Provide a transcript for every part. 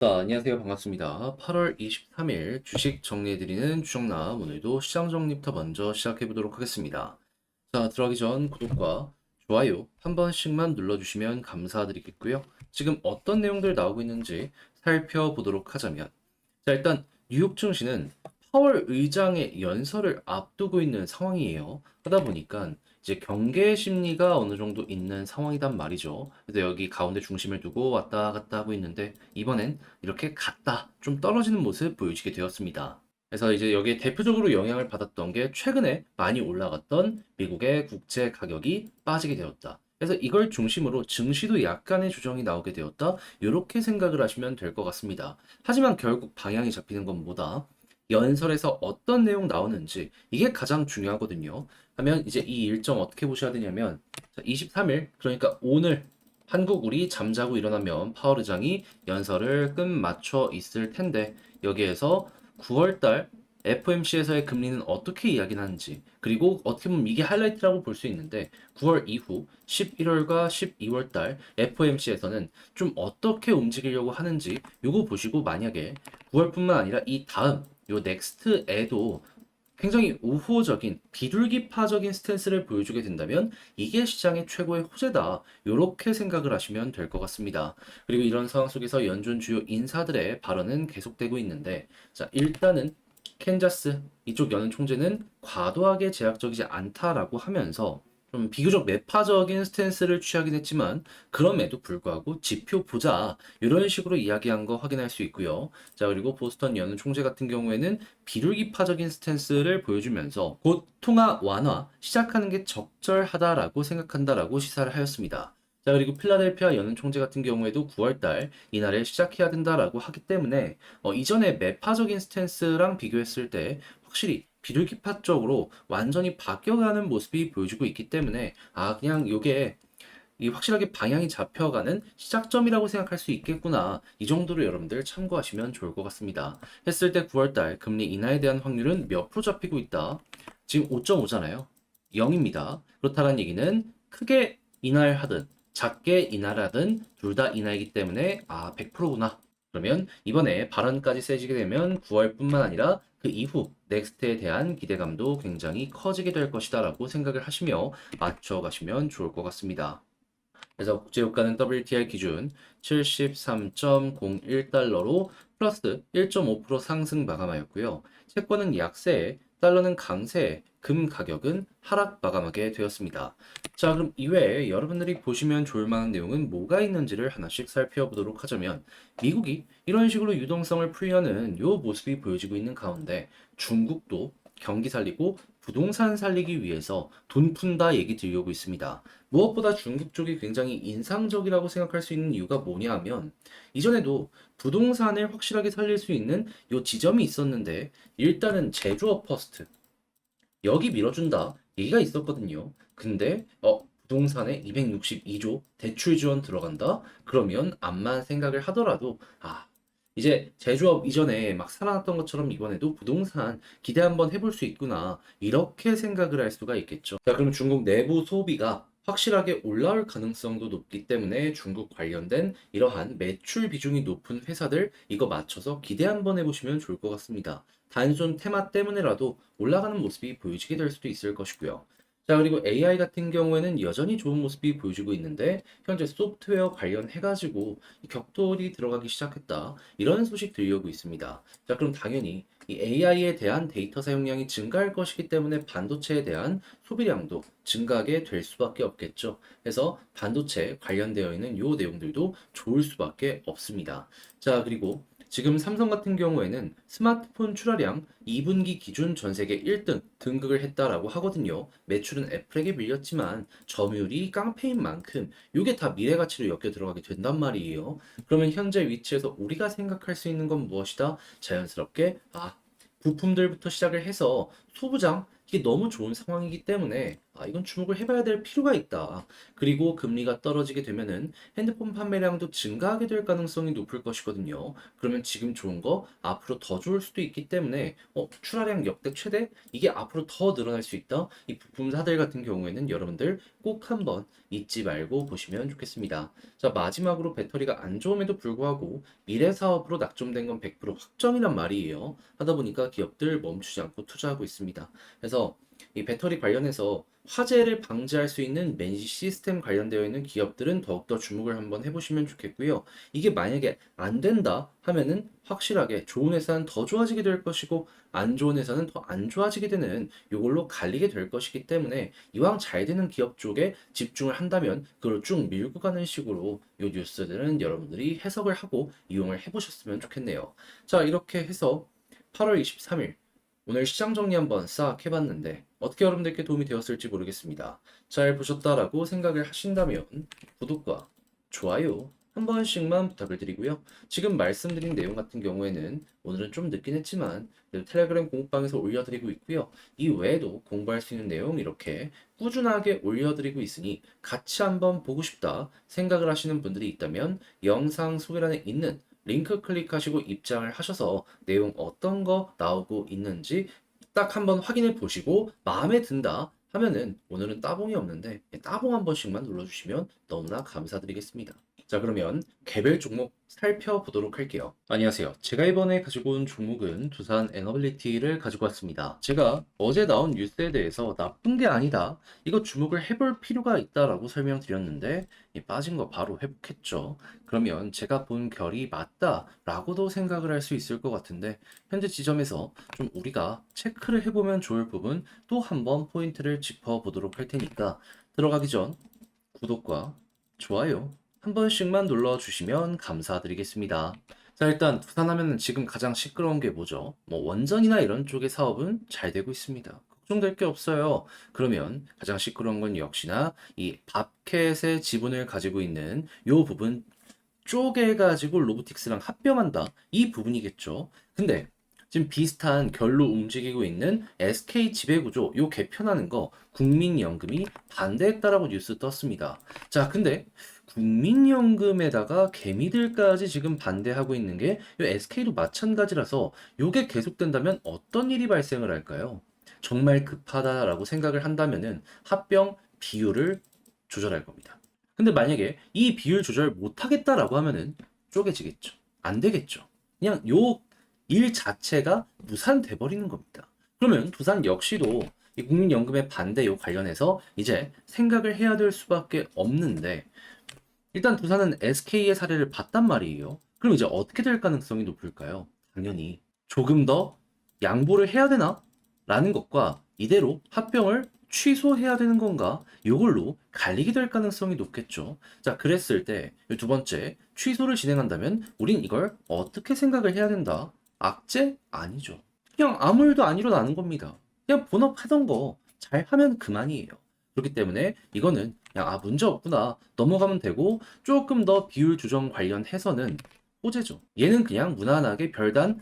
안녕하세요. 반갑습니다. 8월 23일 주식 정리해드리는 주정남, 오늘도 시장 정리부터 먼저 시작해보도록 하겠습니다. 들어가기 전 구독과 좋아요 한 번씩만 눌러주시면 감사드리겠고요. 지금 어떤 내용들 나오고 있는지 살펴보도록 하자면, 일단 뉴욕 증시는 파월 의장의 연설을 앞두고 있는 상황이에요. 하다 보니까 이제 경계 심리가 어느 정도 있는 상황이단 말이죠. 그래서 여기 가운데 중심을 두고 왔다 갔다 하고 있는데, 이번엔 이렇게 갔다 좀 떨어지는 모습 보여지게 되었습니다. 그래서 이제 여기에 대표적으로 영향을 받았던 게, 최근에 많이 올라갔던 미국의 국채 가격이 빠지게 되었다. 그래서 이걸 중심으로 증시도 약간의 조정이 나오게 되었다. 이렇게 생각을 하시면 될 것 같습니다. 하지만 결국 방향이 잡히는 건 뭐다? 연설에서 어떤 내용 나오는지, 이게 가장 중요하거든요. 하면 이제 이 일정 어떻게 보셔야 되냐면, 23일, 그러니까 오늘 한국 우리 잠자고 일어나면 파월 의장이 연설을 끝마쳐 있을 텐데, 여기에서 9월달 FOMC에서의 금리는 어떻게 이야기하는지, 그리고 어떻게 보면 이게 하이라이트라고 볼 수 있는데, 9월 이후 11월과 12월 달 FOMC에서는 좀 어떻게 움직이려고 하는지 요거 보시고, 만약에 9월뿐만 아니라 이 다음 요 넥스트에도 굉장히 우호적인 비둘기파적인 스탠스를 보여주게 된다면, 이게 시장의 최고의 호재다, 요렇게 생각을 하시면 될 것 같습니다. 그리고 이런 상황 속에서 연준 주요 인사들의 발언은 계속되고 있는데, 일단은 캔자스 이쪽 연은 총재는 과도하게 제약적이지 않다라고 하면서 좀 비교적 매파적인 스탠스를 취하긴 했지만, 그럼에도 불구하고 지표 보자 이런 식으로 이야기한 거 확인할 수 있고요. 그리고 보스턴 연은 총재 같은 경우에는 비둘기파적인 스탠스를 보여주면서 곧 통화 완화 시작하는 게 적절하다라고 생각한다라고 시사를 하였습니다. 그리고 필라델피아 연은 총재 같은 경우에도 9월달 이날에 시작해야 된다라고 하기 때문에, 이전에 매파적인 스탠스랑 비교했을 때 확실히 비둘기파 쪽으로 완전히 바뀌어가는 모습이 보여주고 있기 때문에, 그냥 요게 이 확실하게 방향이 잡혀가는 시작점이라고 생각할 수 있겠구나, 이 정도로 여러분들 참고하시면 좋을 것 같습니다. 했을 때 9월달 금리 인하에 대한 확률은 몇 프로 잡히고 있다? 지금 5.5잖아요. 0입니다. 그렇다는 얘기는 크게 인하를 하든 작게 인하를 하든 둘 다 인하이기 때문에 100%구나. 그러면 이번에 발언까지 세지게 되면 9월뿐만 아니라 그 이후 넥스트에 대한 기대감도 굉장히 커지게 될 것이다 라고 생각을 하시며 맞춰가시면 좋을 것 같습니다. 그래서 국제유가는 WTI 기준 73.01달러로 플러스 1.5% 상승 마감하였고요. 채권은 약세, 달러는 강세, 금 가격은 하락 마감하게 되었습니다. 그럼 이외에 여러분들이 보시면 좋을 만한 내용은 뭐가 있는지를 하나씩 살펴보도록 하자면, 미국이 이런 식으로 유동성을 풀려는 요 모습이 보여지고 있는 가운데, 중국도 경기 살리고 부동산 살리기 위해서 돈 푼다 얘기 들려오고 있습니다. 무엇보다 중국 쪽이 굉장히 인상적이라고 생각할 수 있는 이유가 뭐냐 하면, 이전에도 부동산을 확실하게 살릴 수 있는 요 지점이 있었는데, 일단은 제조업 퍼스트 여기 밀어준다 얘기가 있었거든요. 근데 부동산에 262조 대출 지원 들어간다? 그러면 암만 생각을 하더라도, 이제 제조업 이전에 막 살아났던 것처럼 이번에도 부동산 기대 한번 해볼 수 있구나, 이렇게 생각을 할 수가 있겠죠. 그럼 중국 내부 소비가 확실하게 올라올 가능성도 높기 때문에, 중국 관련된 이러한 매출 비중이 높은 회사들 이거 맞춰서 기대 한번 해보시면 좋을 것 같습니다. 단순 테마 때문에라도 올라가는 모습이 보여지게 될 수도 있을 것이고요. 그리고 AI 같은 경우에는 여전히 좋은 모습이 보여지고 있는데, 현재 소프트웨어 관련해가지고 격돌이 들어가기 시작했다, 이런 소식 들려오고 있습니다. 그럼 당연히 이 AI에 대한 데이터 사용량이 증가할 것이기 때문에 반도체에 대한 소비량도 증가하게 될 수밖에 없겠죠. 그래서 반도체 관련되어 있는 요 내용들도 좋을 수밖에 없습니다. 그리고 지금 삼성 같은 경우에는 스마트폰 출하량 2분기 기준 전 세계 1등 등극을 했다라고 하거든요. 매출은 애플에게 밀렸지만 점유율이 깡패인 만큼 이게 다 미래 가치로 엮여 들어가게 된단 말이에요. 그러면 현재 위치에서 우리가 생각할 수 있는 건 무엇이다? 자연스럽게 부품들부터 시작을 해서 소부장, 이게 너무 좋은 상황이기 때문에 이건 주목을 해봐야 될 필요가 있다. 그리고 금리가 떨어지게 되면은 핸드폰 판매량도 증가하게 될 가능성이 높을 것이거든요. 그러면 지금 좋은 거 앞으로 더 좋을 수도 있기 때문에 출하량 역대 최대? 이게 앞으로 더 늘어날 수 있다. 이 부품사들 같은 경우에는 여러분들 꼭 한번 잊지 말고 보시면 좋겠습니다. 자, 마지막으로 배터리가 안 좋음에도 불구하고 미래 사업으로 낙점된 건 100% 확정이란 말이에요. 하다 보니까 기업들 멈추지 않고 투자하고 있습니다. 그래서 이 배터리 관련해서 화재를 방지할 수 있는 맨시 시스템 관련되어 있는 기업들은 더욱더 주목을 한번 해보시면 좋겠고요. 이게 만약에 안 된다 하면은 확실하게 좋은 회사는 더 좋아지게 될 것이고 안 좋은 회사는 더 안 좋아지게 되는 이걸로 갈리게 될 것이기 때문에 이왕 잘 되는 기업 쪽에 집중을 한다면 그걸 쭉 밀고 가는 식으로 이 뉴스들은 여러분들이 해석을 하고 이용을 해보셨으면 좋겠네요. 자, 이렇게 해서 8월 23일 오늘 시장 정리 한번 싹 해봤는데 어떻게 여러분들께 도움이 되었을지 모르겠습니다. 잘 보셨다라고 생각을 하신다면 구독과 좋아요 한 번씩만 부탁을 드리고요. 지금 말씀드린 내용 같은 경우에는 오늘은 좀 늦긴 했지만 그래도 텔레그램 공부방에서 올려드리고 있고요. 이 외에도 공부할 수 있는 내용 이렇게 꾸준하게 올려드리고 있으니 같이 한번 보고 싶다 생각을 하시는 분들이 있다면 영상 소개란에 있는 링크 클릭하시고 입장을 하셔서 내용 어떤 거 나오고 있는지 딱 한번 확인해 보시고 마음에 든다 하면은 오늘은 따봉이 없는데 따봉 한 번씩만 눌러주시면 너무나 감사드리겠습니다. 자, 그러면 개별 종목 살펴보도록 할게요. 안녕하세요. 제가 이번에 가지고 온 종목은 두산 에너빌리티를 가지고 왔습니다. 제가 어제 나온 뉴스에 대해서 나쁜 게 아니다. 이거 주목을 해볼 필요가 있다라고 설명드렸는데 빠진 거 바로 회복했죠. 그러면 제가 본 결이 맞다라고도 생각을 할 수 있을 것 같은데 현재 지점에서 좀 우리가 체크를 해보면 좋을 부분 또 한번 포인트를 짚어보도록 할 테니까 들어가기 전 구독과 좋아요 한 번씩만 눌러주시면 감사드리겠습니다. 자, 일단 두산하면 지금 가장 시끄러운 게 뭐죠? 원전이나 이런 쪽의 사업은 잘 되고 있습니다. 걱정될 게 없어요. 그러면 가장 시끄러운 건 역시나 이 밥캣의 지분을 가지고 있는 요 부분 쪼개가지고 로보틱스랑 합병한다. 이 부분이겠죠. 근데 지금 비슷한 결로 움직이고 있는 SK 지배구조 요 개편하는 거 국민연금이 반대했다라고 뉴스 떴습니다. 자, 근데 국민연금에다가 개미들까지 지금 반대하고 있는 게 요 SK도 마찬가지라서 요게 계속된다면 어떤 일이 발생을 할까요? 정말 급하다라고 생각을 한다면은 합병 비율을 조절할 겁니다. 근데 만약에 이 비율 조절 못하겠다라고 하면은 쪼개지겠죠. 안 되겠죠. 그냥 요 일 자체가 무산돼 버리는 겁니다. 그러면 두산 역시도 이 국민연금의 반대 요 관련해서 이제 생각을 해야 될 수밖에 없는데 일단 두산은 SK의 사례를 봤단 말이에요. 그럼 이제 어떻게 될 가능성이 높을까요? 당연히 조금 더 양보를 해야 되나? 라는 것과 이대로 합병을 취소해야 되는 건가? 요걸로 갈리게 될 가능성이 높겠죠. 자, 그랬을 때 두 번째, 취소를 진행한다면 우린 이걸 어떻게 생각을 해야 된다? 악재? 아니죠. 그냥 아무 일도 안 일어나는 겁니다. 그냥 본업하던 거 잘 하면 그만이에요. 그렇기 때문에 이거는 그냥 문제 없구나 넘어가면 되고 조금 더 비율 조정 관련해서는 호재죠. 얘는 그냥 무난하게 별단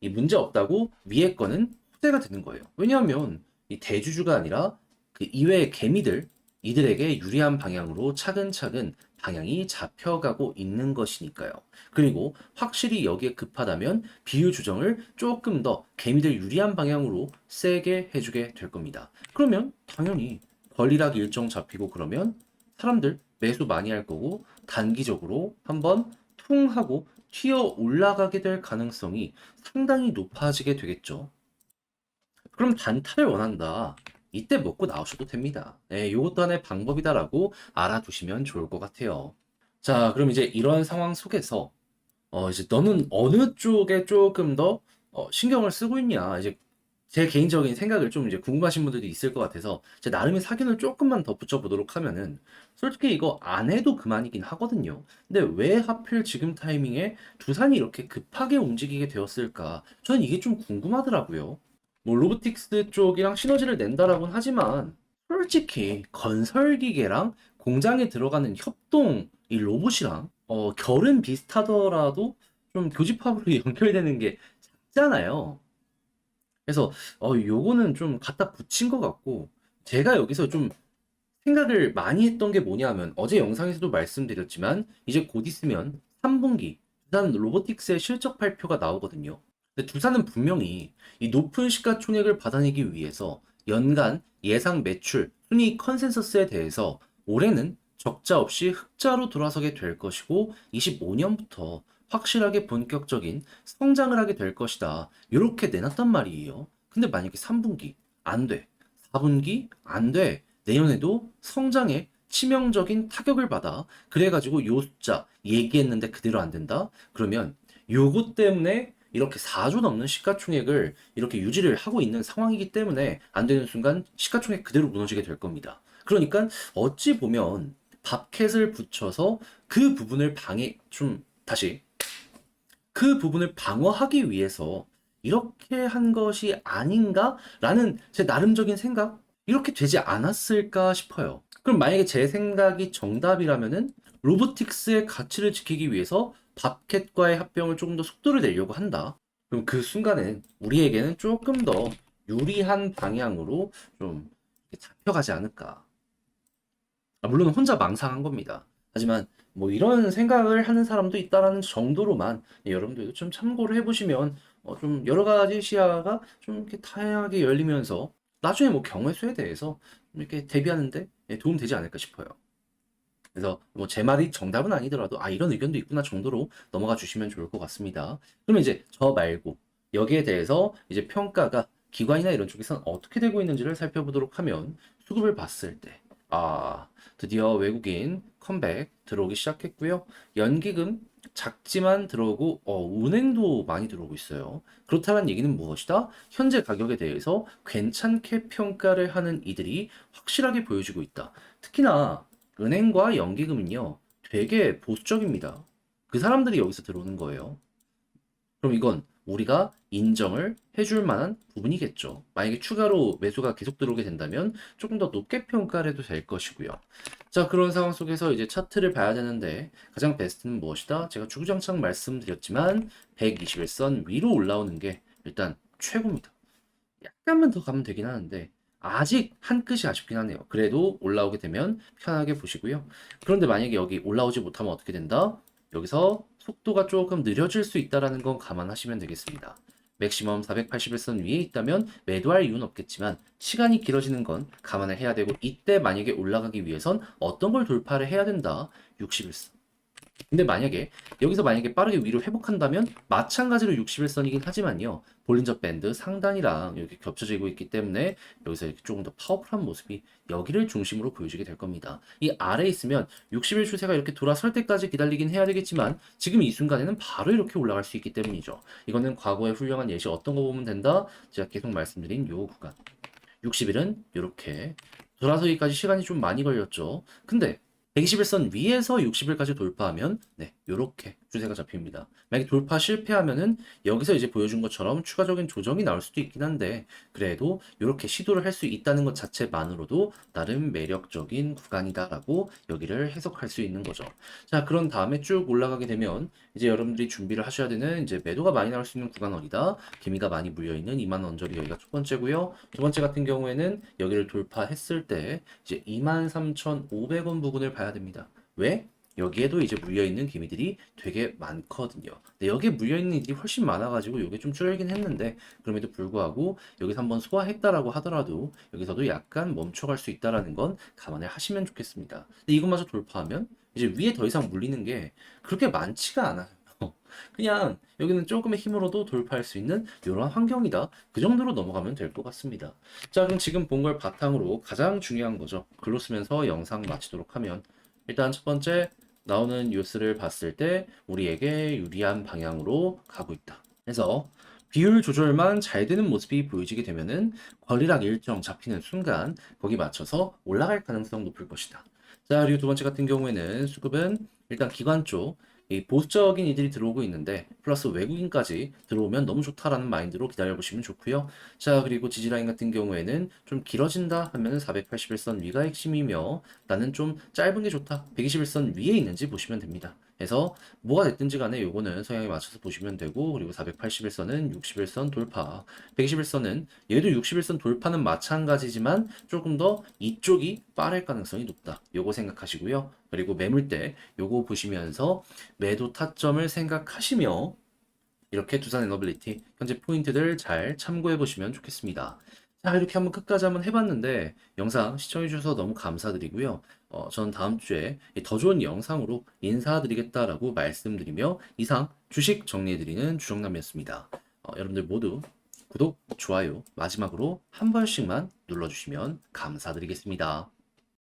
이 문제 없다고 위에 거는 호재가 되는 거예요. 왜냐하면 이 대주주가 아니라 그 이외의 개미들 이들에게 유리한 방향으로 차근차근 방향이 잡혀가고 있는 것이니까요. 그리고 확실히 여기에 급하다면 비율 조정을 조금 더 개미들 유리한 방향으로 세게 해주게 될 겁니다. 그러면 당연히 권리락 일정 잡히고 그러면 사람들 매수 많이 할 거고 단기적으로 한번 퉁 하고 튀어 올라가게 될 가능성이 상당히 높아지게 되겠죠. 그럼 단타를 원한다. 이때 먹고 나오셔도 됩니다. 네, 요것도 하나의 방법이다라고 알아두시면 좋을 것 같아요. 자, 그럼 이제 이런 상황 속에서 이제 너는 어느 쪽에 조금 더 신경을 쓰고 있냐? 이제 제 개인적인 생각을 좀 이제 궁금하신 분들도 있을 것 같아서 제 나름의 사견을 조금만 더 붙여보도록 하면은 솔직히 이거 안 해도 그만이긴 하거든요. 근데 왜 하필 지금 타이밍에 두산이 이렇게 급하게 움직이게 되었을까? 저는 이게 좀 궁금하더라고요. 뭐 로보틱스 쪽이랑 시너지를 낸다라고는 하지만 솔직히 건설기계랑 공장에 들어가는 협동 이 로봇이랑 결은 비슷하더라도 좀 교집합으로 연결되는 게 작잖아요. 그래서 요거는 좀 갖다 붙인 것 같고 제가 여기서 좀 생각을 많이 했던 게 뭐냐면 어제 영상에서도 말씀드렸지만 이제 곧 있으면 3분기 두산 로보틱스의 실적 발표가 나오거든요. 근데 두산은 분명히 이 높은 시가총액을 받아내기 위해서 연간 예상 매출, 순이익 컨센서스에 대해서 올해는 적자 없이 흑자로 돌아서게 될 것이고 25년부터 확실하게 본격적인 성장을 하게 될 것이다. 이렇게 내놨단 말이에요. 근데 만약에 3분기 안 돼. 4분기 안 돼. 내년에도 성장에 치명적인 타격을 받아. 그래가지고 요 숫자 얘기했는데 그대로 안 된다? 그러면 요것 때문에 이렇게 4조 넘는 시가총액을 이렇게 유지를 하고 있는 상황이기 때문에 안 되는 순간 시가총액 그대로 무너지게 될 겁니다. 그러니까 어찌 보면 밥캣을 붙여서 그 부분을 다시 그 부분을 방어하기 위해서 이렇게 한 것이 아닌가라는 제 나름적인 생각? 이렇게 되지 않았을까 싶어요. 그럼 만약에 제 생각이 정답이라면은 로보틱스의 가치를 지키기 위해서 밥캣과의 합병을 조금 더 속도를 내려고 한다. 그럼 그 순간엔 우리에게는 조금 더 유리한 방향으로 좀 잡혀가지 않을까. 물론 혼자 망상한 겁니다. 하지만 뭐 이런 생각을 하는 사람도 있다라는 정도로만 여러분들도 좀 참고를 해보시면 좀 여러 가지 시야가 좀 이렇게 다양하게 열리면서 나중에 뭐 경우의 수에 대해서 이렇게 대비하는데 도움 되지 않을까 싶어요. 그래서 뭐 제 말이 정답은 아니더라도 이런 의견도 있구나 정도로 넘어가 주시면 좋을 것 같습니다. 그러면 이제 저 말고 여기에 대해서 이제 평가가 기관이나 이런 쪽에서는 어떻게 되고 있는지를 살펴보도록 하면 수급을 봤을 때 드디어 외국인 컴백 들어오기 시작했고요. 연기금 작지만 들어오고 은행도 많이 들어오고 있어요. 그렇다는 얘기는 무엇이다? 현재 가격에 대해서 괜찮게 평가를 하는 이들이 확실하게 보여지고 있다. 특히나 은행과 연기금은요, 되게 보수적입니다. 그 사람들이 여기서 들어오는 거예요. 그럼 이건 우리가 인정을 해줄 만한 부분이겠죠. 만약에 추가로 매수가 계속 들어오게 된다면 조금 더 높게 평가를 해도 될 것이고요. 자, 그런 상황 속에서 이제 차트를 봐야 되는데 가장 베스트는 무엇이다? 제가 주구장창 말씀드렸지만 121선 위로 올라오는 게 일단 최고입니다. 약간만 더 가면 되긴 하는데 아직 한 끗이 아쉽긴 하네요. 그래도 올라오게 되면 편하게 보시고요. 그런데 만약에 여기 올라오지 못하면 어떻게 된다? 여기서 속도가 조금 느려질 수 있다는 건 감안하시면 되겠습니다. 맥시멈 481선 위에 있다면 매도할 이유는 없겠지만 시간이 길어지는 건 감안을 해야 되고 이때 만약에 올라가기 위해선 어떤 걸 돌파를 해야 된다? 61선. 근데 만약에 빠르게 위로 회복한다면 마찬가지로 61선이긴 하지만요. 볼린저 밴드 상단이랑 이렇게 겹쳐지고 있기 때문에 여기서 이렇게 조금 더 파워풀한 모습이 여기를 중심으로 보여지게 될 겁니다. 이 아래에 있으면 60일 추세가 이렇게 돌아설 때까지 기다리긴 해야 되겠지만 지금 이 순간에는 바로 이렇게 올라갈 수 있기 때문이죠. 이거는 과거의 훌륭한 예시 어떤 거 보면 된다? 제가 계속 말씀드린 요 구간. 60일은 이렇게 돌아서기까지 시간이 좀 많이 걸렸죠. 근데 121선 위에서 60일까지 돌파하면 이렇게 추세가 잡힙니다. 만약에 돌파 실패하면은 여기서 이제 보여준 것처럼 추가적인 조정이 나올 수도 있긴 한데 그래도 이렇게 시도를 할 수 있다는 것 자체만으로도 나름 매력적인 구간이다라고 여기를 해석할 수 있는 거죠. 자, 그런 다음에 쭉 올라가게 되면 이제 여러분들이 준비를 하셔야 되는 이제 매도가 많이 나올 수 있는 구간 어디다? 개미가 많이 물려 있는 2만 원저리 여기가 첫 번째고요. 두 번째 같은 경우에는 여기를 돌파했을 때 이제 23,500원 부근을 봐야 됩니다. 왜? 여기에도 이제 물려있는 기미들이 되게 많거든요. 근데 여기에 물려있는 일이 훨씬 많아가지고 이게 좀 줄긴 했는데 그럼에도 불구하고 여기서 한번 소화했다라고 하더라도 여기서도 약간 멈춰갈 수 있다라는 건 감안을 하시면 좋겠습니다. 근데 이것마저 돌파하면 이제 위에 더 이상 물리는 게 그렇게 많지가 않아요. 그냥 여기는 조금의 힘으로도 돌파할 수 있는 이런 환경이다. 그 정도로 넘어가면 될 것 같습니다. 자, 그럼 지금 본 걸 바탕으로 가장 중요한 거죠. 글로 쓰면서 영상 마치도록 하면 일단 첫 번째 나오는 뉴스를 봤을 때 우리에게 유리한 방향으로 가고 있다. 그래서 비율 조절만 잘 되는 모습이 보여지게 되면은 권리락 일정 잡히는 순간 거기 맞춰서 올라갈 가능성 높을 것이다. 자, 그리고 두 번째 같은 경우에는 수급은 일단 기관 쪽 이 보수적인 이들이 들어오고 있는데 플러스 외국인까지 들어오면 너무 좋다라는 마인드로 기다려보시면 좋고요. 자, 그리고 지지라인 같은 경우에는 좀 길어진다 하면 481선 위가 핵심이며 나는 좀 짧은 게 좋다. 121선 위에 있는지 보시면 됩니다. 해서 뭐가 됐든지 간에 요거는 성향에 맞춰서 보시면 되고, 그리고 481선은 61선 돌파, 121선은 얘도 61선 돌파는 마찬가지지만 조금 더 이쪽이 빠를 가능성이 높다. 요거 생각하시고요. 그리고 매물대 요거 보시면서 매도 타점을 생각하시며 이렇게 두산 에너빌리티 현재 포인트들 잘 참고해 보시면 좋겠습니다. 자, 이렇게 한번 끝까지 한번 해봤는데 영상 시청해 주셔서 너무 감사드리고요. 저는 다음 주에 더 좋은 영상으로 인사드리겠다라고 말씀드리며 이상 주식 정리해드리는 주정남이었습니다. 여러분들 모두 구독, 좋아요 마지막으로 한 번씩만 눌러주시면 감사드리겠습니다.